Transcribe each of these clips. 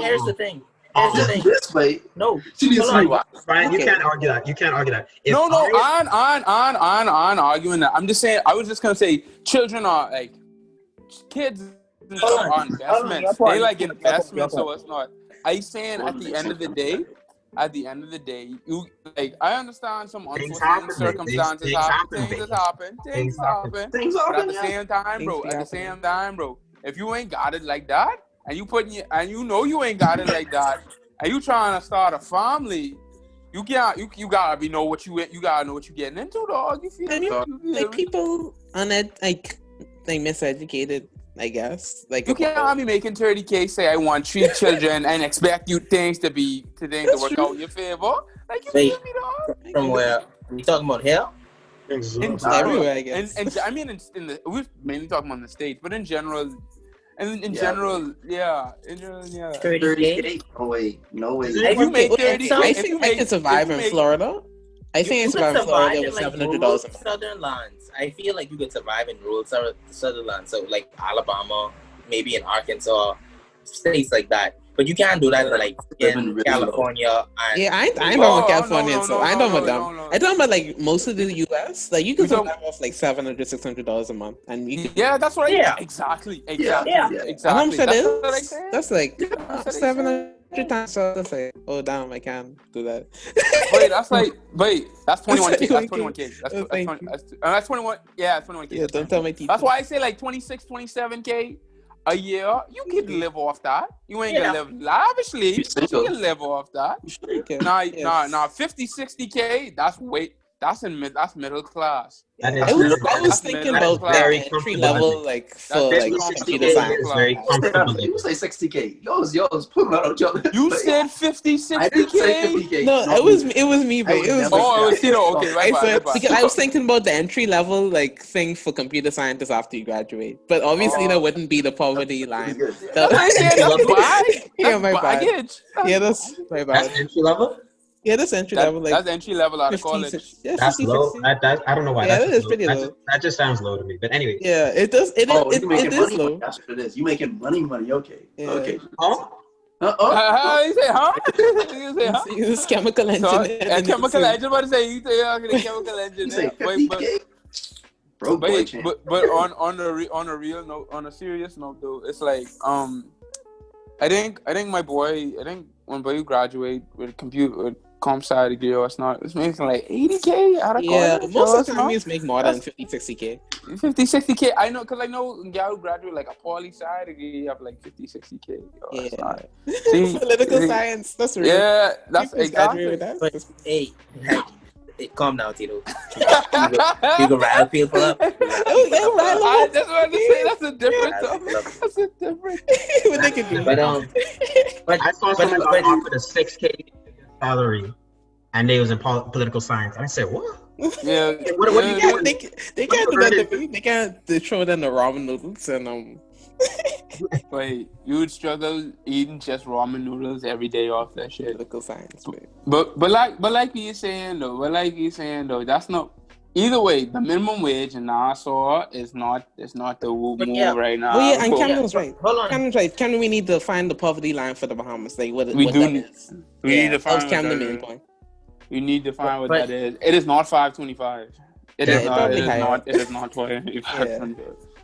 here's the thing. Here's the thing. This way. No. Brian, you can't argue that. You can't argue that. On arguing that. I'm just saying. I was just gonna say, children are like kids. Are investments. They like investments, so it's not. I saying at the end of the day, you like. I understand some unforeseen circumstances happen. Things happen. But at the same time, bro. If you ain't got it like that, and you you ain't got it like that, and you trying to start a family, you gotta know what you gotta know what you're getting into, dog. You feel me? Like people on it, like miseducated. I guess like you can't be making 30K. Say I want 3 children and expect things to work out in your favor. Like you feel me, dog? From where we talking about here? Everywhere, I guess. And I mean, we're mainly talking about the States, but in general. And in general, yeah. 30K? No way. If you make 30, I think I can survive in Florida. I think I survive in Florida with $700. Southern lands. I feel like you could survive in rural southern lands. So like Alabama, maybe in Arkansas, states like that. But you can't do that like in California. I ain't talking about California. I ain't talking about them. I'm talking about like most of the U.S. Like you can survive off like $700, $600 a month, and that's right. Yeah, exactly. How much that is? That's like 700 times. So that's like, oh damn, I can't do that. That's 21K. That's 21K. That's 21. Yeah, that's 21K. Yeah, don't tell my teeth. That's why I say like 26, 27K. A year, you can live off that. You ain't gonna live lavishly. You can live off that. Nah, 50, 60K, that's middle class. I was thinking about very entry level, like for like computer science. Very comfortable. You say 60K. Yours. Put them out on Joe. You said 50, 60K. I didn't say 50K. No, it was me, babe. It was okay. Right. Because I was thinking about the entry level like thing for computer scientists after you graduate, but obviously that wouldn't be the poverty line. Yeah, my baggage. Yeah, that's my bad. That's entry level. Yeah, that's entry level. Like that's entry level out of college. Yeah, that's 50, low. I don't know why. Yeah, that's it is pretty low. That just sounds low to me. But anyway. Yeah, it does. It is low. That's what it is. You making money. Okay. Yeah. Okay. Huh? You say, huh? You say, huh? It's chemical engineer. Chemical engineer. What say? You say, chemical engineer. You say 50K? But on a real note, on a serious note though, it's like I think when boy graduate with comp sci degree or it's making like 80K out of college. Yeah, most of the time you make more than 50, 60K. 50, 60K. I know, because I know guys who graduate like a poli sci degree, you have like 50, 60K. Yeah. Political science. That's real. Yeah, that's exactly. But hey, calm down, Tito. You can rile people up. I just want to say that's a different. What they can do. But I saw someone got offered a 6K salary, and they was in political science. I said, what? Yeah. What do you do? They can't do that to me. They can't throw it in the ramen noodles and Wait, you would struggle eating just ramen noodles every day off that shit. Political science, man. But like you're saying though, that's not. Either way, the minimum wage in Nassau is not the move right now. Well, yeah, and Cameron's right. Hold on. Cameron's right. Cameron, we need to find the poverty line for the Bahamas. Like what we that do. Is. We need to find that was Cameron's main point. You need to find what that is. It is not 525. It is not 25.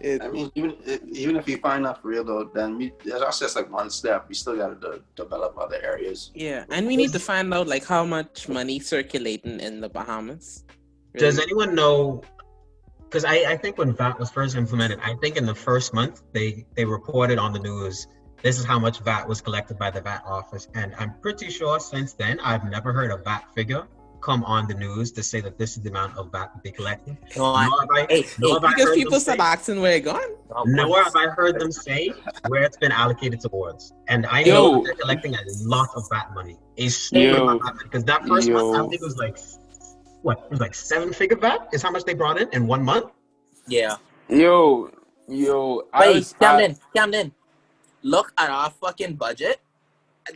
I mean, even if you find that for real though, then that's just like one step. We still got to develop other areas. Yeah, and we need to find out like how much money circulating in the Bahamas. Really? Does anyone know? Because I think when VAT was first implemented, I think in the first month they reported on the news, this is how much VAT was collected by the VAT office, and I'm pretty sure since then I've never heard a VAT figure come on the news to say that this is the amount of VAT that they collected. Because people start asking where it gone. Nor have I heard them say where it's been allocated towards. And I know that they're collecting a lot of VAT money. Because that first month, I think it was like, what? It was like 7-figure VAT is how much they brought in 1 month? Yeah. Yo. Wait, Camden. Look at our fucking budget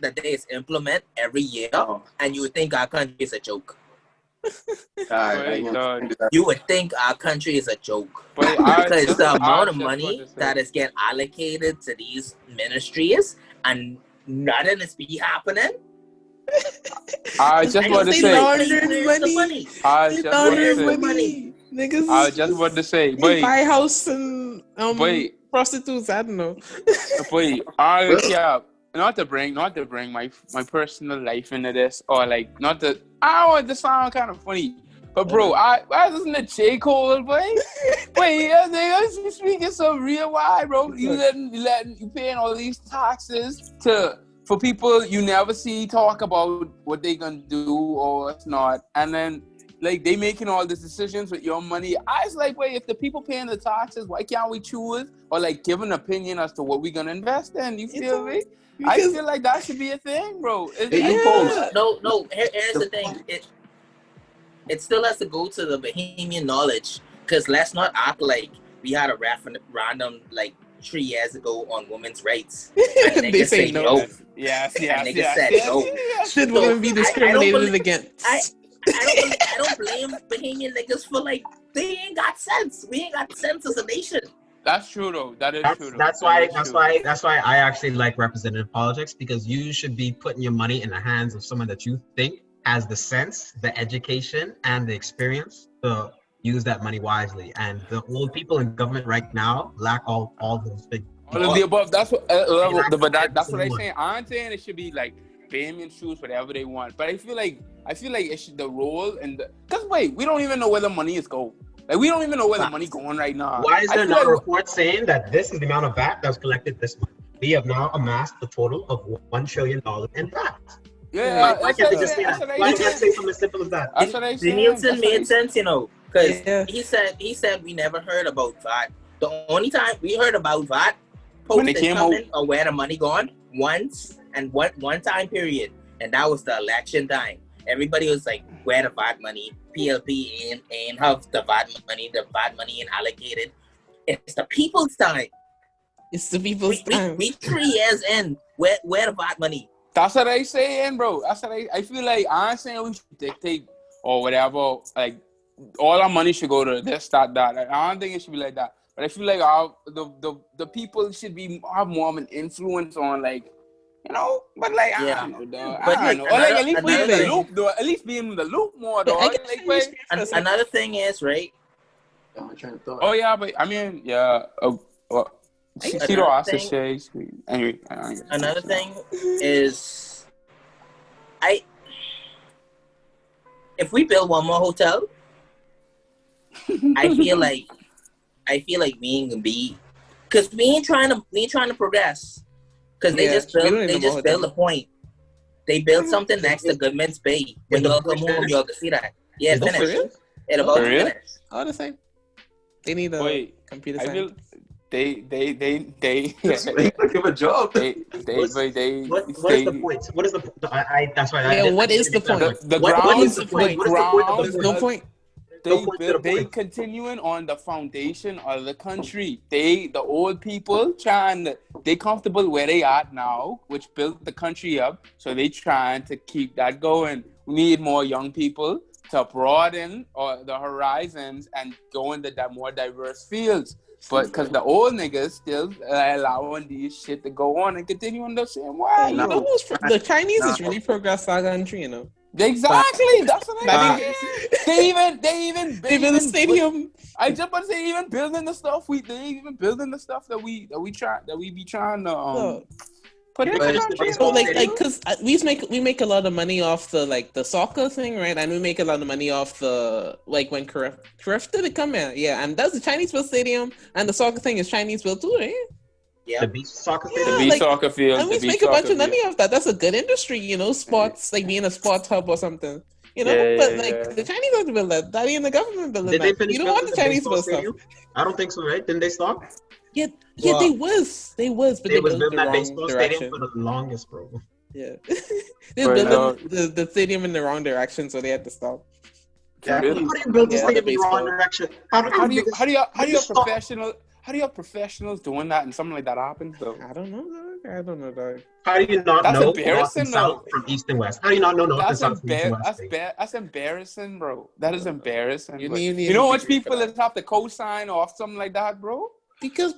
that they implement every year, and you would think our country is a joke. You would think our country is a joke. Because the amount of money that is getting allocated to these ministries, and nothing is be happening. I just want to They say. laundering money. I They just want to laundering say. money. Niggas. I just want to say. They Wait. buy house and Wait. prostitutes. I don't know. Wait. Not to bring my personal life into this, or like not to. I don't want to sound kind of funny, but bro, I listen to J. Cole, boy. Wait, nigga, you speaking so real wide, bro. You paying all these taxes for people you never see talk about what they gonna do or what's not, and then like they making all these decisions with your money. I was like, wait, if the people paying the taxes, why can't we choose or like give an opinion as to what we gonna invest in? You feel me? I feel like that should be a thing, bro. No. Here's the thing. It still has to go to the Bahamian knowledge, because let's not act like we had a referendum like 3 years ago on women's rights. And They say no. Yes. And niggas said no. Should women be discriminated against? I don't blame Bahamian niggas for like they ain't got sense. We ain't got sense as a nation. That's true though. That is true. That's why I actually like representative politics, because you should be putting your money in the hands of someone that you think has the sense, the education, and the experience to use that money wisely. And the old people in government right now lack all those things. All of the above. That's what. That's what I'm saying. I'm saying it should be like Bahamians choose whatever they want. But I feel like it should the role and because wait, we don't even know where the money is going. Like we don't even know where the money going right now. Why is there not a report saying that this is the amount of VAT that was collected this month? We have now amassed a total of $1 trillion in VAT. Yeah, why can't they just say that? Why can't they say something as simple as that? Nielsen made sense, because he said we never heard about VAT. The only time we heard about VAT, when it came out, or where the money gone once and one time period, and that was the election time. Everybody was like, where the VAT money? PLP ain't have the VAT money. The VAT money ain't allocated. It's the people's time. It's the people's time. We 3 years in. Where the VAT money? That's what I saying, bro. That's what I feel like. I'm saying we should dictate or whatever. Like all our money should go to this, that. Like, I don't think it should be like that. But I feel like the people should have more of an influence on like. But like I don't know, dog. I don't know. Or like at least be in the loop, though. At least be in the loop more, dog. Another thing is, right? Oh yeah, but I mean, yeah. She don't ask to say. Anyway, another thing is, if we build one more hotel, I feel like we ain't gonna be, because we ain't trying to progress. Because they just built a point. They built something next to Goodman's Bay. When y'all come home, y'all can see that. Yeah, it's finished. It's about to finish. Oh, the same. They need a computer science. They give a job. What is the point? What is the point? That's right. Yeah, what is the point? What is the point? There's no point. They continuing on the foundation of the country. The old people they comfortable where they are now, which built the country up. So they trying to keep that going. We need more young people to broaden the horizons and go into that more diverse fields. But because the old niggas still allowing these shit to go on and continue on the same way. The Chinese is really progress our country, Exactly. That's what I mean. They even build a stadium. I just want to say even building the stuff that we be trying to put the country. So because we make a lot of money off the soccer thing, right? And we make a lot of money off the when Caref did it come in, yeah. And that's the Chinese built stadium, and the soccer thing is Chinese built too, right? Yeah, the beach soccer field. The beach soccer field. And we make a bunch of money off that. That's a good industry, sports, like being a sports hub or something. The Chinese have to build that. That ain't the government building that. You don't want the Chinese to build stuff. I don't think so, right? Didn't they stop? Yeah, they was, but they was building that baseball stadium for the longest, bro. Yeah, they built the stadium in the wrong direction, so they had to stop. Yeah. How do you build the stadium in the wrong direction? How do you have professionals doing that and something like that happens though? I don't know, dog. How do you not know north and south from east and west? How do you not know north and south from east and west? That's embarrassing, bro. That is embarrassing. You know which people that have to co-sign off something like that, bro? Because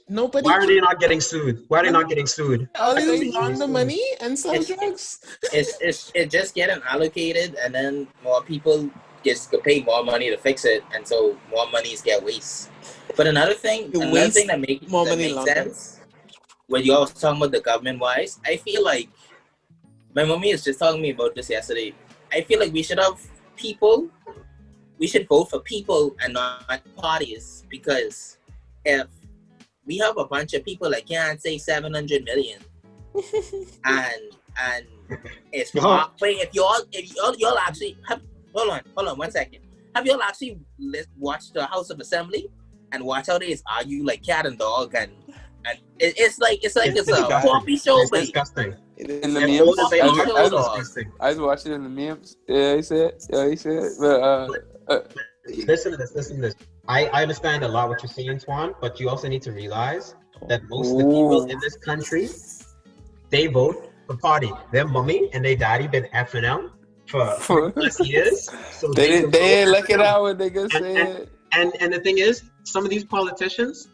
Nobody. Why are they not getting sued? Why are they not getting sued? All they want the money and sell drugs. It's just getting allocated, and then more people just pay more money to fix it, and so more monies get wasted. But another thing that makes sense when you all was talking about the government wise, I feel like my mommy was just talking to me about this yesterday. I feel like we should have people. We should vote for people and not parties, because if we have a bunch of people that can't say 700 million, and it's hard. But if y'all actually have, hold on 1 second. Have y'all actually watched the House of Assembly and watch how they argue like cat and dog, and it's like it's a coffee show. It's disgusting. In the memes, I was watching in the memes. Yeah, he said. But Listen to this. I understand a lot what you're saying, Swan, but you also need to realize that most of the people in this country, they vote for party. Their mommy and their daddy been effing out for plus years. So they ain't looking out what they gonna say. And the thing is, some of these politicians,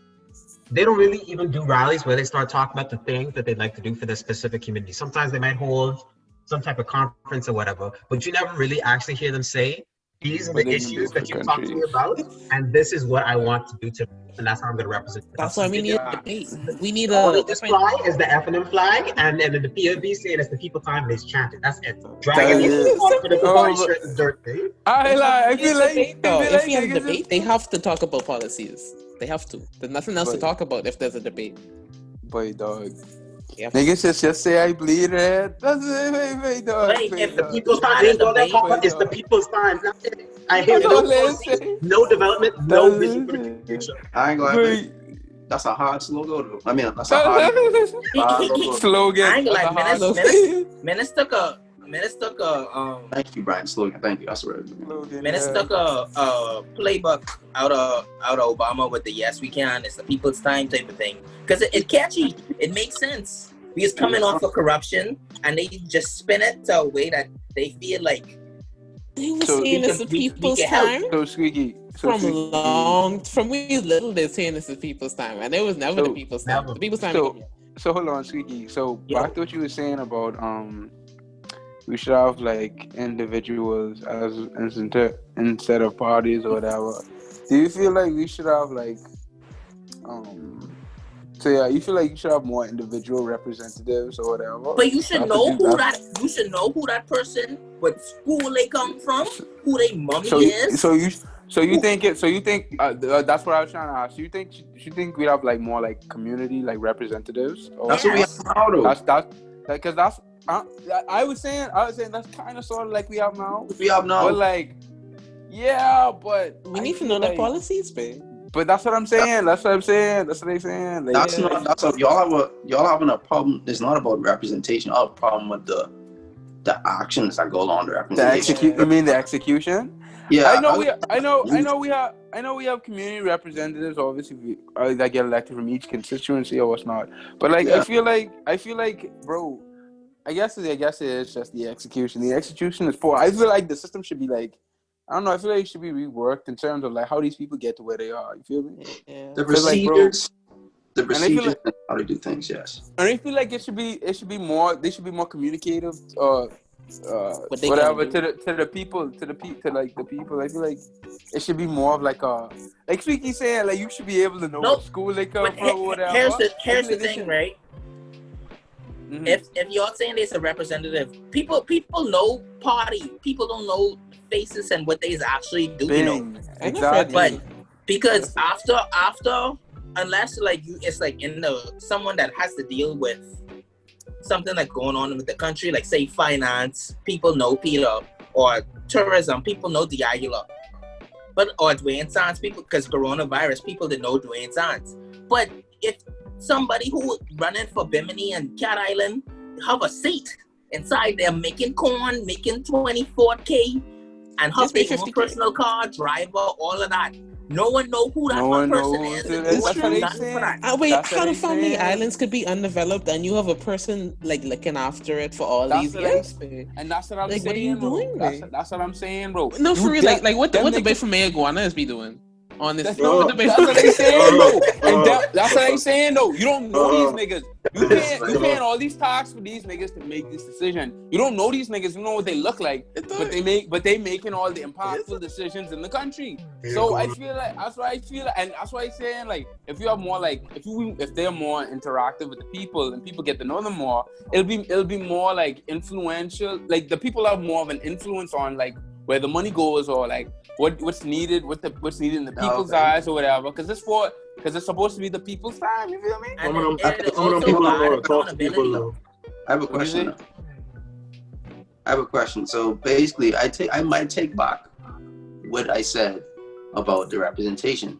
they don't really even do rallies where they start talking about the things that they'd like to do for their specific community. Sometimes they might hold some type of conference or whatever, but you never really actually hear them say, these are the issues that you talk to me about, and this is what I want to do to them, and that's how I'm going to represent them. That's why we need a debate. We need this flag is the FNM flag, and then the POB saying it's the people time and it's chanted. That's it. Dragging it for the party shirt is dirt, babe. I feel like if we have a debate, they have to talk about policies. They have to. There's nothing else to talk about if there's a debate. Boy, dog. Niggas just say I bleed red. That's it, wait, dog. If the people's time ain't all that hard, it's the people's time. I hear no development, no vision for the future. I ain't gonna lie. That's a hard slogan though. I mean, that's a hard slogan. I ain't gonna lie. Menace took a thank you, Brian. Slogan. Thank you. That's right. Menace took a playbook out of Obama with the "Yes, we can. It's the people's time" type of thing, because it's catchy. It makes sense. He's coming off of corruption, and they just spin it to a way that they feel like they were saying it's the people's time. So squeaky. From we little, they're saying it's the people's time, and it was never the people's time. The people's time. So hold on, squeaky. So back to what you were saying about we should have like individuals instead of parties or whatever. Do you feel like we should have like you feel like you should have more individual representatives or whatever? But you should know who that person, what school they come from, who their mommy is. So you think that's what I was trying to ask. You think we have like more like community like representatives? That's what we have now, though. Because that's I was saying that's kind of sort of like we have now. But like, yeah, but we need to know the policies, babe. But that's what I'm saying. That's what they're saying. Like, that's what y'all having a problem. It's not about representation. Y'all have a problem with the actions that go along with representation. You mean the execution? Yeah, I know we have community representatives. Obviously, that get elected from each constituency or what's not. But like, I feel like, bro. I guess it is just the execution. The execution is poor. I feel like the system should be like, I don't know. I feel like it should be reworked in terms of like how these people get to where they are. You feel me? Yeah. The procedures, and how to do things. Yes. And I feel like it should be more. They should be more communicative. Whatever to the people. I feel like it should be more of like like Squeaky saying, like you should be able to know what school they come from or whatever. Here's the thing, right? Mm-hmm. If you're saying there's a representative, people know party. People don't know faces and what they actually do. You know, exactly. But because after, unless like it's like someone that has to deal with something like going on with the country, like say finance, people know Peter, or tourism, people know Diagula, or Dwayne Sands, people because coronavirus, people didn't know Dwayne Sands. But if somebody who running for Bimini and Cat Island have a seat inside there making corn, making 24K, and have their own personal car, driver, all of that. No one know who that one person is. Wait, how the family islands could be undeveloped and you have a person like looking after it for all these years? And that's what I'm saying. What are you doing, that's what I'm saying, bro. No, for real. Like what the bit for Mayor Guana is be doing? Honestly, that's what they saying though. And that's what they saying though. You don't know these niggas. You paying all these tax for these niggas to make this decision. You don't know these niggas. You know what they look like, but they making all the impactful decisions in the country. So I feel like that's why I feel, and that's why I'm saying like if you have more like if they're more interactive with the people and people get to know them more, it'll be more like influential. Like the people have more of an influence on like where the money goes or like what's needed, what's needed in the people's eyes or whatever. Because it's supposed to be the people's time. You feel me? And some of them people don't want to talk to people though. I have a question. So basically, I might take back what I said about the representation,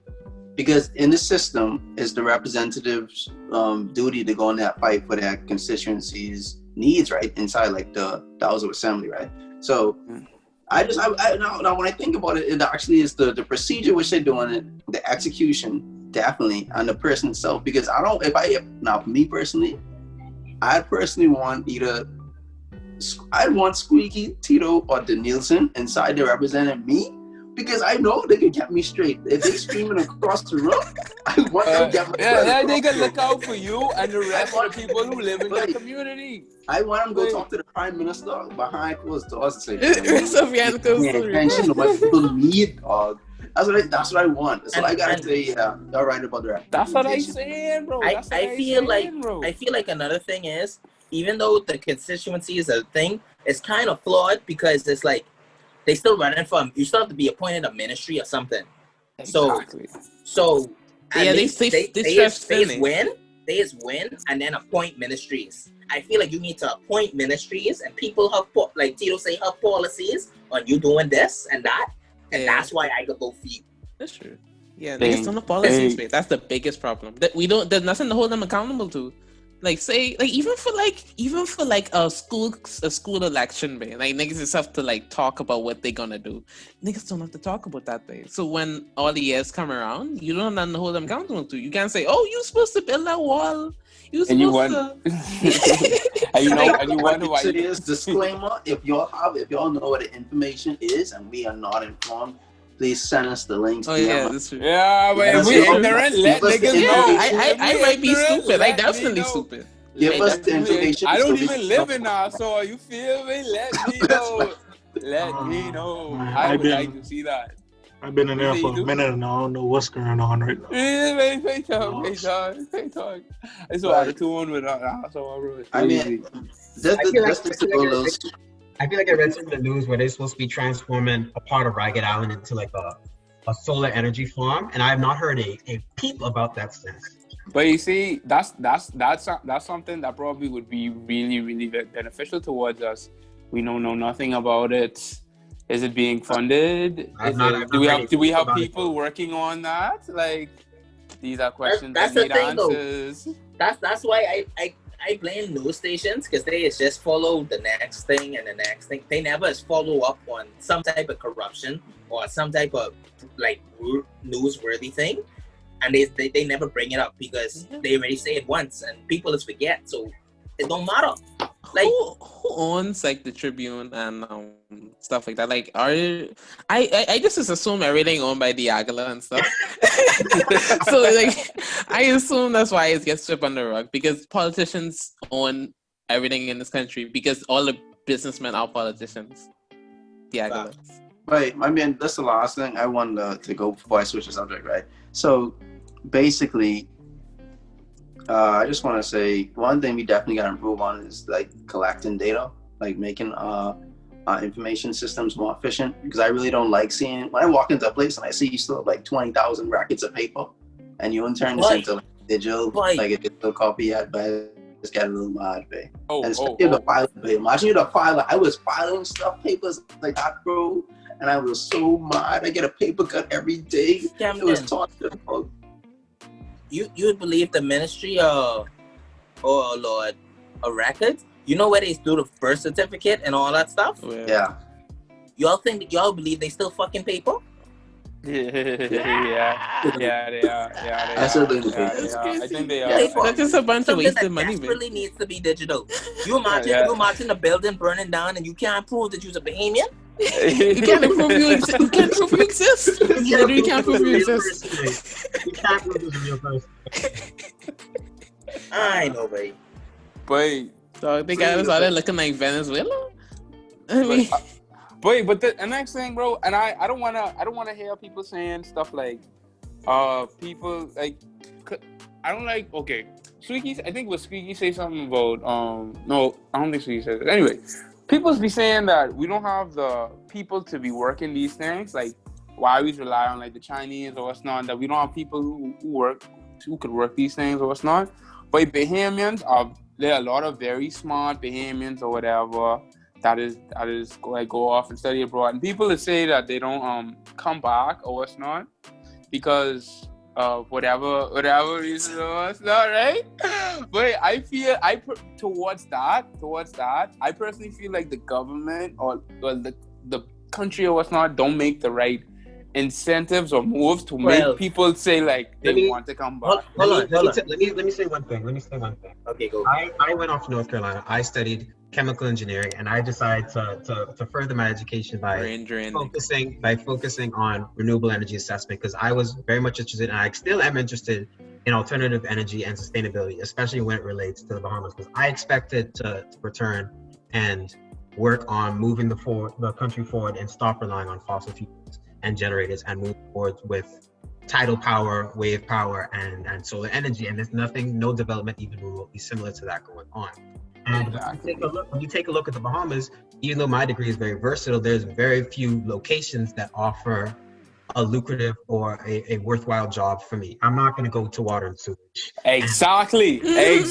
because in the system, it's the representatives' duty to go in that fight for their constituencies' needs, right? Inside like the House of Assembly, right? So now when I think about it, it actually is the procedure which they're doing it, the execution. Definitely, and the person itself, because for me personally, I'd want Squeaky, Tito, or Danielson inside there representing me, because I know they can get me straight. If they screaming across the room, I want them to get me straight. They can look out for you and the rest of the people who live in your community. I want them to go talk to the Prime Minister behind closed doors and say, what people need, dog. That's what I want. So I gotta say, yeah, you're right about the representation. That's what I saying, bro. I feel like another thing is, even though the constituency is a thing, it's kind of flawed because it's like they still running from. You still have to be appointed a ministry or something. Exactly. So yeah, they win, and then appoint ministries. I feel like you need to appoint ministries, and people have like Tito say have policies on you doing this and that. And that's why I could go for you. That's true. Yeah, niggas don't have policies, man. That's the biggest problem. That there's nothing to hold them accountable to. Like even for a school election, man. Like niggas just have to like talk about what they're gonna do. Niggas don't have to talk about that thing. So when all the years come around, you don't have nothing to hold them accountable to. You can't say, "Oh, you supposed to build that wall." You won. And you won who I is. Disclaimer: If y'all know what the information is, and we are not informed, please send us the links. Oh yeah, that's true. Yeah, but if we ignorant, let niggas know. I might be stupid. I definitely stupid. Give us the information. I don't even live in Nassau. You feel me? Let me know. Let me know. I would like to see that. I've been in there for a minute and I don't know what's going on right now. Yeah, fake talk. I saw attitude with that. I mean, I feel like I read some of the news where they're supposed to be transforming a part of Ragged Island into like a solar energy farm, and I have not heard a peep about that since. But you see, that's something that probably would be really, really beneficial towards us. We don't know nothing about it. Is it being funded? Do we have people working on that? Like, these are questions that need answers. That's why I blame news stations, because they just follow the next thing and the next thing. They never follow up on some type of corruption or some type of like newsworthy thing, and they never bring it up because they already say it once and people just forget. So it don't matter. Like who owns like the Tribune and stuff like that? Like I just assume everything owned by Diagala and stuff. So like I assume that's why it gets swept under the rug, because politicians own everything in this country, because all the businessmen are politicians. Diagala. Right. I mean, that's the last thing I wanted to go before I switch the subject. Right. So basically, I just want to say one thing we definitely got to improve on is like collecting data, like making information systems more efficient. Because I really don't like seeing, when I walk into a place and I see you still have like 20,000 rackets of paper, and you turn this into like digital, like a digital copy yet, but I just got a little mad, babe. The filing, babe. Imagine the filer. I was filing stuff, papers like that, bro, and I was so mad. I get a paper cut every day. It was torture, bro. You would believe the ministry of, oh Lord, a record? You know where they do the birth certificate and all that stuff? Yeah. Y'all believe they still fucking paper? Yeah, they are. I think they are. That's just a bunch of wasted money. Something that desperately needs to be digital. You imagine the building burning down and you can't prove that you're a Bahamian? You can't prove you exist. exist. We can't prove you exist. You can't prove he's a real person. I know, babe. But So they got us out there looking like Venezuela. I mean, but the next thing, bro, and I don't wanna hear people saying stuff like, people like, I don't like. Okay, Squeaky, I think Squeaky say something about no, I don't think Squeaky said it. Anyway, people be saying that we don't have the people to be working these things. Like, why we rely on like the Chinese or what's not? That we don't have people who could work these things or what's not. But Bahamians there are a lot of very smart Bahamians or whatever that is like go off and study abroad, and people that say that they don't come back or what's not because of whatever reason or what's not, right? But I feel towards that I personally feel like the government or the country or what's not don't make the right incentives or moves to make people say like they want to come back. Hold on. Let me say one thing. Okay, go. I went off to North Carolina. I studied chemical engineering, and I decided to further my education by focusing on renewable energy assessment because I was very much interested, and I still am interested in alternative energy and sustainability, especially when it relates to the Bahamas. Because I expected to return and work on moving the country forward and stop relying on fossil fuels and generators and move forward with tidal power, wave power, and solar energy. And there's no development even remotely similar to that going on. And when you take a look at the Bahamas, even though my degree is very versatile, there's very few locations that offer a lucrative or a worthwhile job for me. I'm not going to go to water and sewage. Exactly. I'm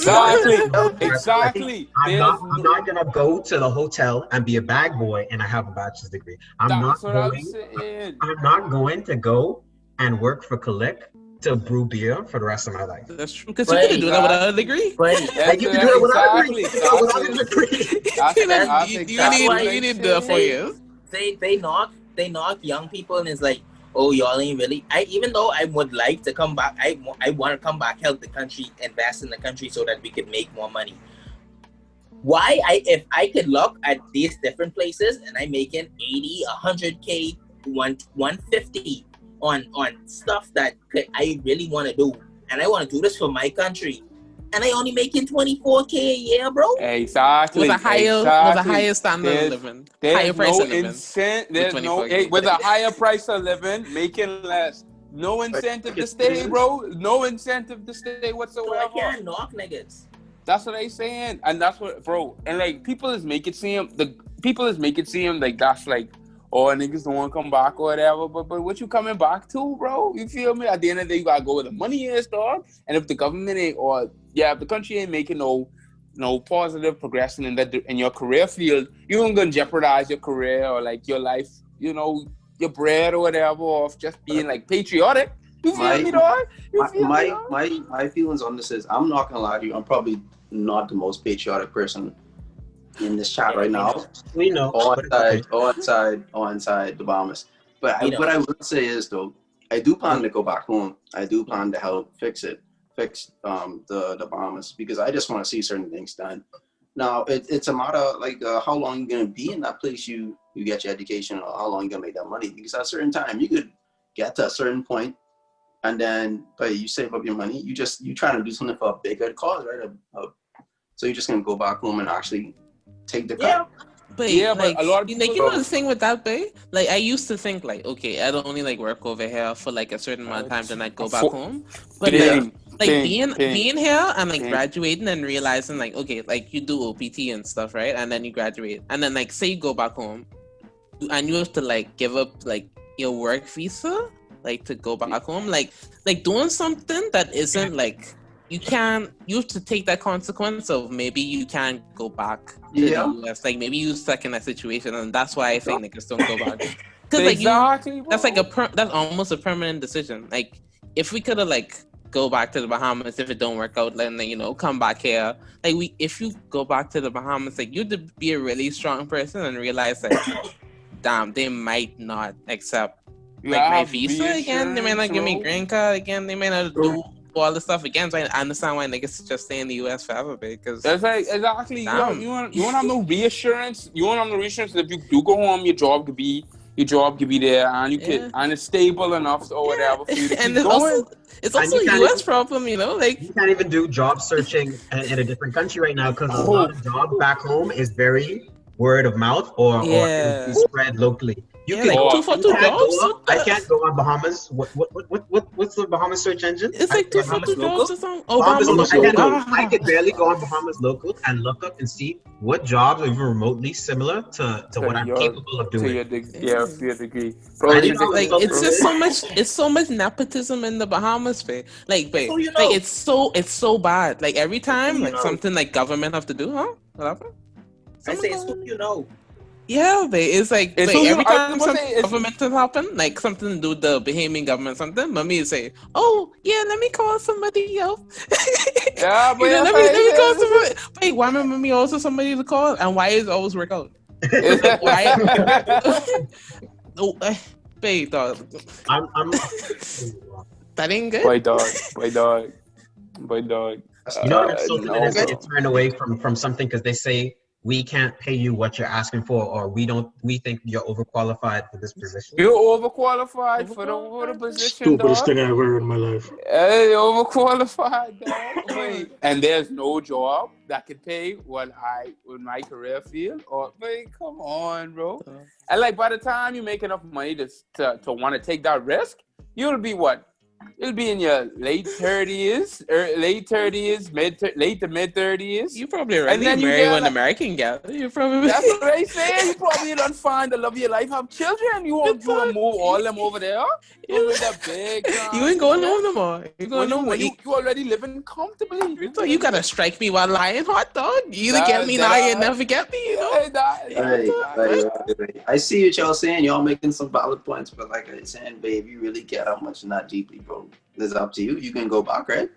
not going to go to the hotel and be a bag boy and I have a bachelor's degree. I'm not going to go and work for Kalik to brew beer for the rest of my life. That's true. Because you can do that without a degree. You can do it without a degree. You need the 4 years. They knock young people and it's like, oh, y'all ain't really. Even though I would like to come back, I want to come back, help the country, invest in the country so that we could make more money. If I could look at these different places and I'm making 80, 100K, 150 on stuff that I really want to do, and I want to do this for my country, and I only making 24K a year, bro. Exactly. With a higher standard of living, higher price of living. With a higher price of living, making less. No incentive to stay, bro. No incentive to stay whatsoever. So I can't knock niggas. That's what they saying, and that's what, bro. And like people is make it seem like that's like, oh, niggas don't want to come back or whatever. But what you coming back to, bro? You feel me? At the end of the day, you gotta go where the money is, dog. And if the government ain't, if the country ain't making no positive progression in your career field, you ain't gonna jeopardize your career or like your life, your bread or whatever, of just being like patriotic. You feel me, dog? My feelings on this is, I'm not gonna lie to you, I'm probably not the most patriotic person in this chat right now. We know. Or inside the Bahamas. But what I would say is, though, I do plan to go back home. I do plan to help fix the Bahamas, because I just want to see certain things done. Now, it's a matter of like how long you're going to be in that place you get your education, or how long you're going to make that money. Because at a certain time, you could get to a certain point, and then you save up your money. You trying to do something for a bigger cause, right? So you're just going to go back home and actually take the cut. But a lot of people, the thing with that, babe, like I used to think like, okay, I'd only like work over here for like a certain amount of time, then I'd go back home. But being here and like graduating and realizing like, okay, like you do OPT and stuff, right? And then you graduate, and then like say you go back home, and you have to like give up like your work visa, like to go back home, like doing something that isn't like. You have to take that consequence of maybe you can't go back to the US. Like maybe you're stuck in that situation, and that's why I think niggas don't go back. Because like that's like that's almost a permanent decision. Like if we could have like go back to the Bahamas if it don't work out, then come back here. Like if you go back to the Bahamas, like you have to be a really strong person and realize that damn, they might not accept like my visa again. They might not give me green card again. They might not do all the stuff again, so I understand why niggas just stay in the US forever, because that's like exactly. You want to have no reassurance. You want to have no reassurance that if you do go home, your job could be your job could be there, and you could, and it's stable enough or whatever for you to keep going. It's also a U.S. problem, you know, like you can't even do job searching in a different country right now because a lot of jobs back home is very word of mouth or spread locally. You can like go, 2 for 2 jobs. I can't go on Bahamas. What's the Bahamas search engine? It's like 2 for 2 jobs or something. Oh, Bahamas Local. I could barely go on Bahamas Local and look up and see what jobs are even remotely similar to what I'm capable of doing. To your degree. Like it's just so much. It's so much nepotism in the Bahamas, babe. Like, babe, like it's so bad. Like every time, like something like government have to do, huh? What happened? I say it's who you know. Yeah, babe. It's like every time something governmental happen, like something to do with the Bahamian government, something. Mommy would say, "Oh, yeah, let me call somebody else." Yeah, but let me call somebody. Wait, why my mommy also somebody to call, and why is it always work out? Why? No, babe, dog. I'm that ain't good. Boy, dog. You know, it's so good to get turned away from something because they say we can't pay you what you're asking for, or we think you're overqualified for this position. You're overqualified for the position, Stupidest thing I ever heard in my life. Hey, overqualified, dog. Wait, and there's no job that could pay what in my career field. Or wait, come on, bro. And like by the time you make enough money to want to take that risk, you'll be what? You'll be in your late 30s, late to mid 30s. You probably already marry an American gal. You probably. That's what I say. You probably don't find the love of your life, have children. You won't move all them over there. You ain't going home no more. You going home when you already living comfortably. You gotta strike me while lying hot, dog. You either get me now, you never get me. You know. I see what y'all saying. Y'all making some valid points, but like I was saying, babe, you really get how much not deeply, bro. It's up to you. You can go back, right?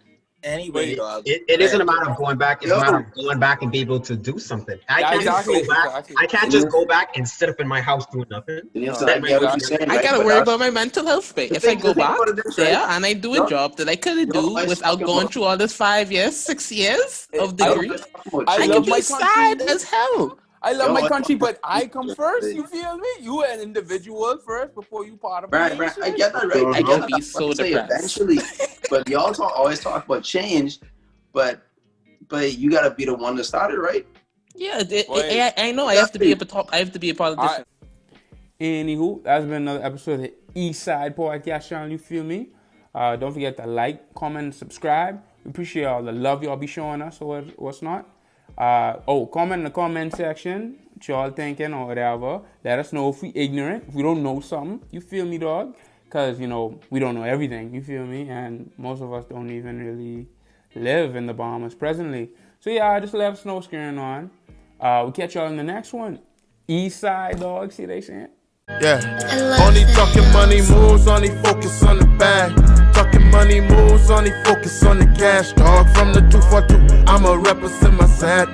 Anyway, dog. It isn't a matter of going back. It's a matter of going back and be able to do something. I can't just go back. I can't just go back and sit up in my house doing nothing. I gotta worry about my mental health, babe. If I go back and I do a job that I couldn't do without going through all this 5 years, 6 years of degree, I could be sad as hell. I love my country, but I come first. You feel me? You an individual first before you part of right. I get that, right? I get be so depressed. Eventually, but y'all always talk about change, but you gotta be the one to start it, right? Yeah, I know. I have to be I have to be a politician. Anywho, that's been another episode of the Eastside Podcast channel. You feel me? Don't forget to like, comment, and subscribe. We appreciate all the love y'all be showing us or what's not. Comment in the comment section what y'all thinking or whatever. Let us know if we ignorant, if we don't know something. You feel me, dog? Because, you know, we don't know everything. You feel me? And most of us don't even really live in the Bahamas presently. So, yeah, just let us know what's going on. We'll catch y'all in the next one. East side, dog. See what they saying? Yeah. Only talking money moves, only focus on the bag. Talking money moves, only focus on the cash, dog. From the 242, I'ma represent my set.